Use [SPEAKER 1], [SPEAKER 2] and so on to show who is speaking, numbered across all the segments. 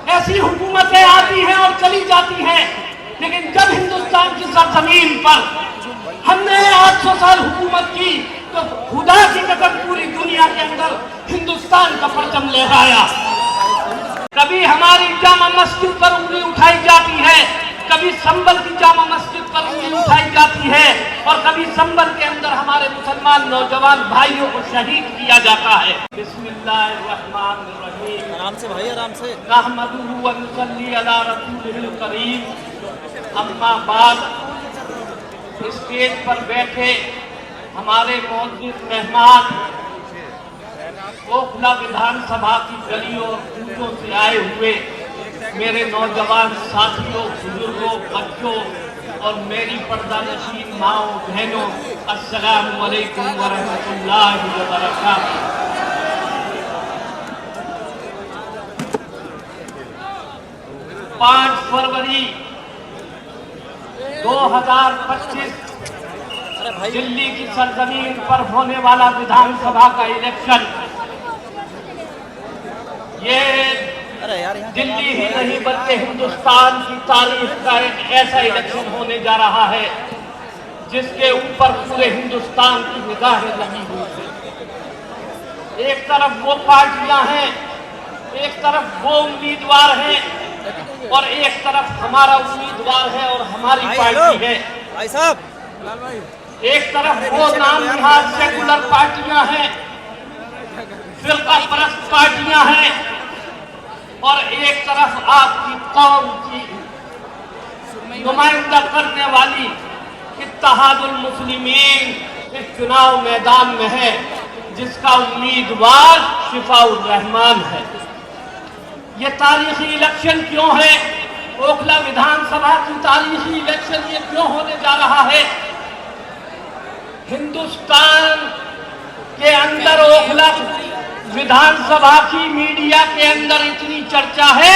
[SPEAKER 1] ऐसी हुकूमतें आती हैं और चली जाती हैं, लेकिन जब हिंदुस्तान की सरजमीन पर हमने 800 साल हुकूमत की तो खुदा की कसम पूरी दुनिया के अंदर हिंदुस्तान का परचम लहराया। कभी हमारी जामा मस्जिद पर उंगली उठाई जाती है, कभी संबल की जामा मस्जिद पर उंगली उठाई जाती है, और कभी संबल के अंदर हमारे मुसलमान नौजवान भाइयों को शहीद किया जाता है। बिस्मिल्लाहिर्रहमानिर्रहीम।
[SPEAKER 2] आराम से भाई, आराम से।
[SPEAKER 1] नहमदुहु व नुसल्ली अला रसूलिल करीम। अम्मा बाद, स्टेज पर बैठे हमारे मौजूद मेहमान, ओखला विधानसभा की गलियों और कूचों से आए हुए मेरे नौजवान साथियों, बुजुर्गों, बच्चों और मेरी पर्दानशीन माओ बहनों, अस्सलामु अलैकुम व रहमतुल्लाहि व बरकातुहू। 5 फरवरी 2025 दिल्ली की सरजमीन पर होने वाला विधानसभा का इलेक्शन, ये दिल्ली ही नहीं बल्कि हिंदुस्तान की तारीख का एक ऐसा इलेक्शन होने जा रहा है जिसके ऊपर पूरे हिंदुस्तान की निगाहें लगी हुई है। एक तरफ वो पार्टियां हैं, एक तरफ वो उम्मीदवार हैं, और एक तरफ हमारा उम्मीदवार है और हमारी पार्टी है।
[SPEAKER 2] भाई साहब,
[SPEAKER 1] एक तरफ वो नाम निहाद सेकुलर पार्टियां हैं, फिरका परस्त पार्टियां हैं, और एक तरफ आपकी कौम की नुमाइंदा करने वाली इत्तेहादुल मुस्लिमीन इस चुनाव मैदान में है, जिसका उम्मीदवार शिफाउर रहमान है। ये तारीखी इलेक्शन क्यों है? ओखला विधानसभा की तारीखी इलेक्शन ये क्यों होने जा रहा है? हिंदुस्तान के अंदर ओखला विधानसभा की मीडिया के अंदर इतनी चर्चा है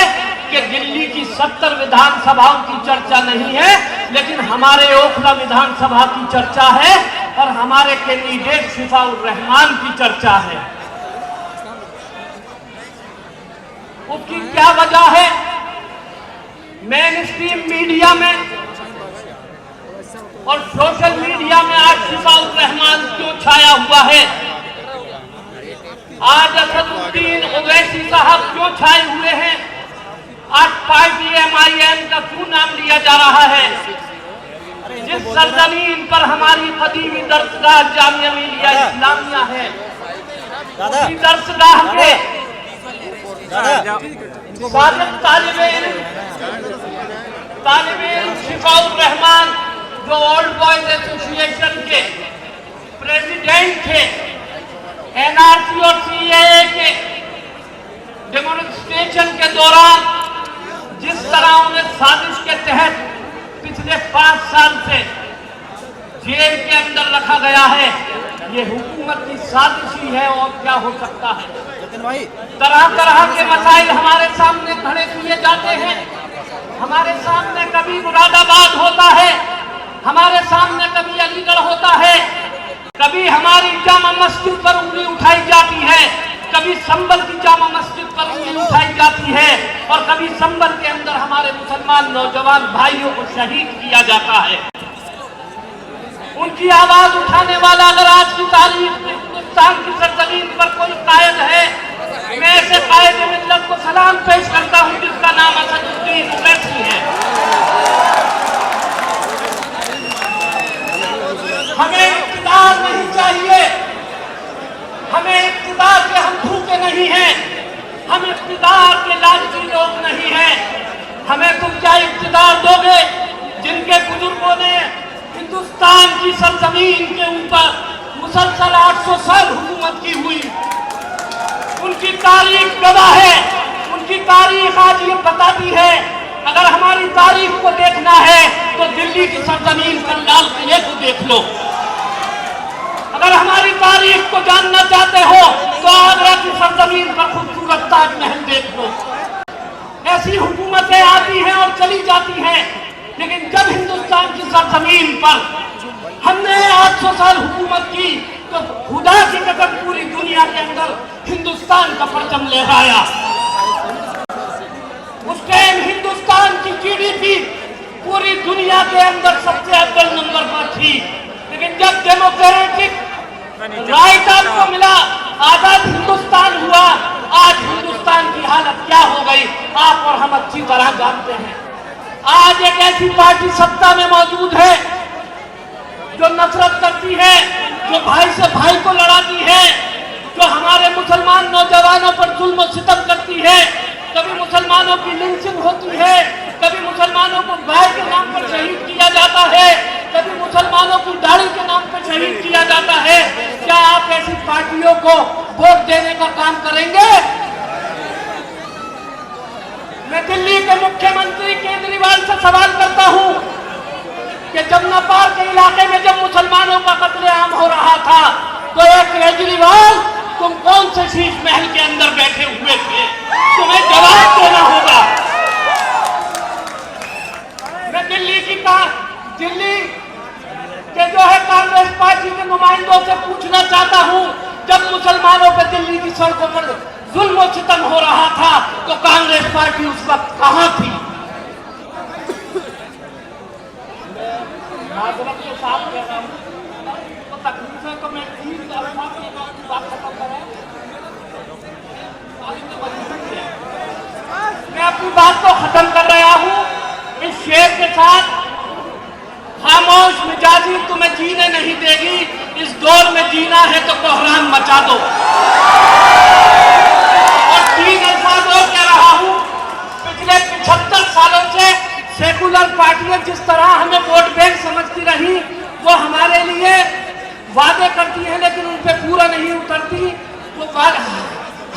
[SPEAKER 1] कि दिल्ली की 70 विधानसभाओं की चर्चा नहीं है, लेकिन हमारे ओखला विधानसभा की चर्चा है और हमारे कैंडिडेट शिफाउर रहमान की चर्चा है। उसकी क्या वजह है? मेन स्ट्रीम मीडिया में और सोशल मीडिया में आज शिफाउर रहमान क्यों छाया हुआ है? आज असदुद्दीन ओवैसी साहब क्यों छाए हुए हैं? आज पार्टी MIM का क्यों नाम लिया जा रहा है? जिस सरजमीन पर हमारी कदीमी दरसगाह जामिया मिलिया इस्लामिया है, उसी दरसगाह के साबिक तालिबे इल्म शिफाउर रहमान, जो ओल्ड बॉयज एसोसिएशन के प्रेसिडेंट थे, NRC और CAA के डेमोन्स्ट्रेशन के दौरान जिस तरह उन्हें साजिश के तहत पिछले 5 साल से जेल के अंदर रखा गया है, ये हुकूमत की साजिश ही है और क्या हो सकता है। तरह तरह के मसाइल हमारे सामने खड़े किए जाते हैं। हमारे सामने कभी मुरादाबाद होता है, हमारे सामने कभी अलीगढ़ होता है, कभी हमारी जामा मस्जिद पर उंगली उठाई जाती है, कभी संबल की जामा मस्जिद पर उंगली उठाई जाती है, और कभी संबल के अंदर हमारे मुसलमान नौजवान भाइयों को शहीद किया जाता है। उनकी आवाज उठाने वाला अगर आज की तारीख में हिंदुस्तान की सरजमीन पर कोई कायद है, मैं ऐसे कायद मिल्लत को सलाम पेश करता हूं जिसका नाम असदुद्दीन ओवैसी है। हमें इक़्तिदार नहीं चाहिए, हमें इक़्तिदार के हम भूखे नहीं हैं, हम इक़्तिदार के लालची लोग नहीं हैं। हमें तुम क्या इक़्तिदार दोगे जिनके बुजुर्गों ने हिंदुस्तान की सरजमीन के ऊपर मुसलसल 800 साल हुकूमत की हुई? उनकी तारीख गवाह है, उनकी तारीख आज ये बताती है। अगर हमारी तारीख को देखना है तो दिल्ली की सरजमीन पर लाल किले को देख लो। अगर हमारी तारीख को जानना चाहते हो तो आगरा की सरजमीन पर खूबसूरत ताजमहल देख लो। ऐसी हुकूमतें आती हैं और चली जाती हैं, लेकिन जब हिंदुस्तान की सरजमीन पर हमने 800 साल हुकूमत की तो खुदा की कसम पूरी दुनिया के अंदर हिंदुस्तान का परचम लहराया। दुनिया के अंदर सबसे अव्वल नंबर पर थी। लेकिन जब डेमोक्रेटिक राइट आपको मिला, आजाद हिंदुस्तान हुआ, आज हिंदुस्तान की हालत क्या हो गई आप और हम अच्छी तरह जानते हैं। आज एक ऐसी पार्टी सत्ता में मौजूद है जो नफरत करती है, जो भाई से भाई को लड़ाती है, जो हमारे मुसलमान नौजवानों पर जुल्म और सितम करती है। कभी मुसलमानों की लिंचिंग होती है, कभी मुसलमानों को गाय के नाम पर शहीद किया जाता है, कभी मुसलमानों की दाढ़ी के नाम पर शहीद किया जाता है। क्या आप ऐसी पार्टियों को वोट देने का काम करेंगे? मैं दिल्ली के मुख्यमंत्री केजरीवाल से सवाल करता हूं कि जमुनापार के इलाके में जब मुसलमानों का कत्लेआम हो रहा था तो एक केजरीवाल तुम कौन से शीश महल के अंदर बैठे हुए थे? तुम्हें जवाब देना होगा। मैं दिल्ली के जो है कांग्रेस पार्टी के नुमाइंदों से पूछना चाहता हूं, जब मुसलमानों पर दिल्ली की सड़कों पर जुल्म और सितम हो रहा था तो कांग्रेस पार्टी उस वक्त कहां थी? माजरत के साथ कह रहा हूं, तो तकलीफ है तो मैं बात खत्म करें। मैं अपनी बात को खत्म कर रहा हूं इस शेर के साथ, खामोश मिजाजी तुम्हें जीने नहीं देगी, इस दौर में जीना है तो कोहराम मचा दो। और 3 अल्फाज और कह रहा हूं, पिछले 75 सालों से सेकुलर पार्टियां जिस तरह हमें वोट बैंक समझती रही, वो हमारे लिए वादे करती हैं लेकिन उन पर पूरा नहीं उतरती। तो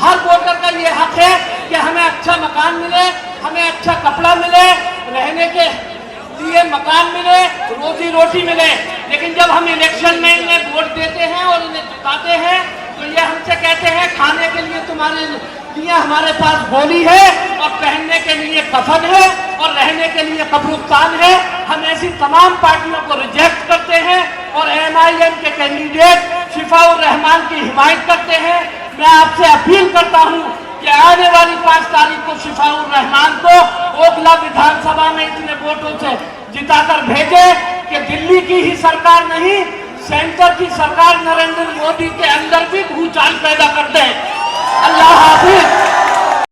[SPEAKER 1] हर वोटर का ये हक है कि हमें अच्छा मकान मिले, हमें अच्छा कपड़ा मिले, रहने के लिए मकान मिले, रोजी रोटी मिले। लेकिन जब हम इलेक्शन में इन्हें वोट देते हैं और इन्हें जिताते हैं तो ये हमसे कहते हैं खाने के लिए तुम्हारे लिए हमारे पास गोली है और पहनने के लिए कफन है और रहने के लिए कब्रिस्तान है। हम ऐसी तमाम पार्टियों को रिजेक्ट करते हैं और MIM के कैंडिडेट शिफाउर रहमान की हिमायत करते हैं। मैं आपसे अपील करता हूं कि आने वाली 5 तारीख को शिफाउर रहमान को ओखला विधानसभा में इतने वोटों से जिताकर भेजे कि दिल्ली की ही सरकार नहीं, सेंटर की सरकार नरेंद्र मोदी के अंदर भी भूचाल पैदा कर दे। अल्लाह हाफिज।